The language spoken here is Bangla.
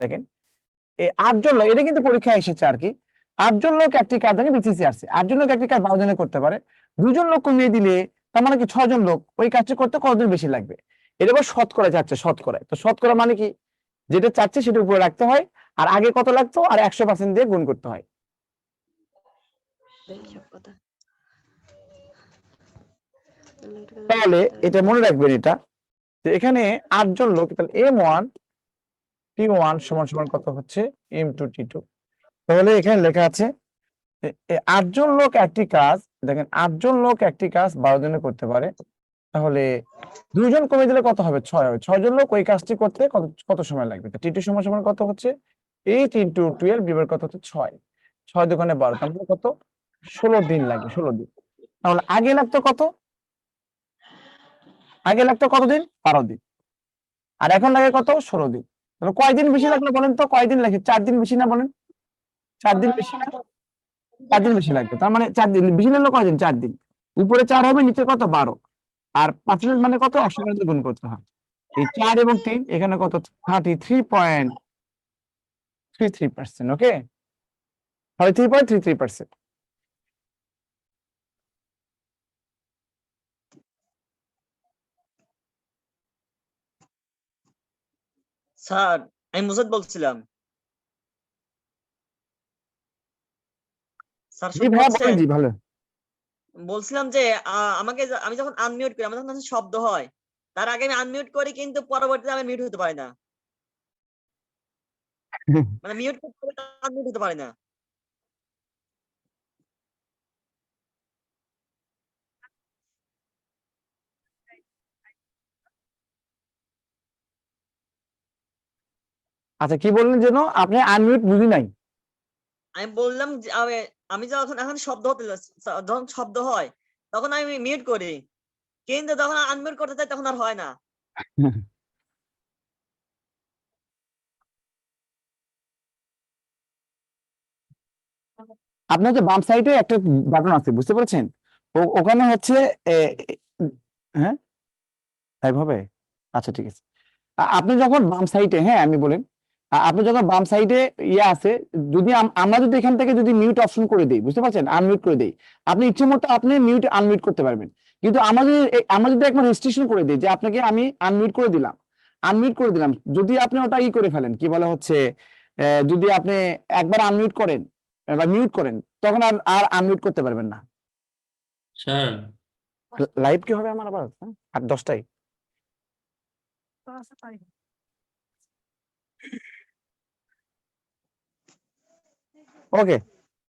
দেখেন এই 8 জন লোক, এটা কিন্তু পরীক্ষায় এসেছে আর কি। 8 জন লোক একটি কাজ, দেখেন বিসিসি আসছে, 8 জন লোক একটি কাজ 12 জনে করতে পারে। 2 জন লোক কমিয়ে দিলে তার মানে কি 6 জন লোক ওই কাজটা করতে কতদিন বেশি লাগবে? এটা আবার শতকরা যাচ্ছে, শতকরা। তো শতকরা মানে কি, যেটা চাচ্ছে সেটা উপরে রাখতে হয়, আর আগে কত লাগতো আর 100% দিয়ে গুণ করতে হয়। তাহলে এটা মনে রাখবেন, এটা যে এখানে 8 জন লোক, তাহলে M1 T1 সমান সমান কত হচ্ছে M2 T2। তাহলে এখানে লেখা আছে 8 জন লোক একটি কাজ, দেখেন 8 জন লোক একটি কাজ 12 জনে করতে পারে। তাহলে 2 জন কমে দিলে কত হবে? 6 হবে। 6 জন লোক ওই কাজটি করতে কত কত সময় লাগবে? তো T2 সমান সমান কত হচ্ছে 8 × 12 বিভাগ কত হচ্ছে 6। 6 দুগুণে 12, তার মানে কত? 16 দিন লাগবে, 16 দিন। তাহলে আগে লাগতো কত? আগে লাগতো কতদিন? 12 দিন। আর এখন লাগে কত? 16 দিন। তাহলে কয়দিন বেশি লাগলো বলেন তো? কয়দিন লাগে? 4 দিন বেশি না বলেন? 4 দিন বেশি না? 4 দিন বেশি লাগবে। তার মানে 4 দিন বেশি লাগলো কয়দিন? 4 দিন। উপরে 4 হবে, নিচে কত? 12। আর 5 মানে কত? 100 দিয়ে গুণ করতে হয়। এই 4 এবং 3 এখানে কত? 33.33%। ওকে, 33.33%। স্যার আমি মুসাদ বলছিলাম। স্যার জি শুনতে ভাইয়া বলেন। পাচ্ছেন? জি ভালো। বলছিলাম যে আমি যখন আনমিউট করি, আমার যখন শব্দ হয়, তার আগে আমি আনমিউট করি, কিন্তু পরবর্তীতে আমি মিউট হতে পারি না। মানে মিউট করতে পারি, আনমিউট হতে পারি না। আচ্ছা, কি বললেন যেন? আপনি আনমিউট বুঝি নাই। আমি বললাম যে আমি যখন এখন শব্দ হতে যখন শব্দ হয় তখন আমি মিউট করি, কিন্তু যখন আনমিউট করতে চাই তখন আর হয় না। আপনার যে বাম সাইডে একটা বাটন আছে, বুঝতে পেরেছেন? ওখানে হচ্ছে এ, এ, হ্যাঁ লাইভ হবে। আচ্ছা ঠিক আছে। আপনি যখন বাম সাইডে, হ্যাঁ আমি বলেন, আপনি যখন বাম সাইডে ইয়ে আছে, যদি আমরা যদি এখান থেকে যদি মিউট অপশন করে দিই, বুঝতে পারছেন, আনমিউট করে দিই, আপনি ইচ্ছে মতো আপনি মিউট আনমিউট করতে পারবেন। কিন্তু আমরা যদি একবার রেস্ট্রিকশন করে দিই যে আপনাকে আমি আনমিউট করে দিলাম, আনমিউট করে দিলাম, যদি আপনি ওটা ই করে ফেলেন, কি বলা হচ্ছে, যদি আপনি একবার আনমিউট করেন বা মিউট করেন, তখন আর আনমিউট করতে পারবেন না। স্যার লাইভ কি হবে আমার আবার? হ্যাঁ? 8-10টায়। ওকে।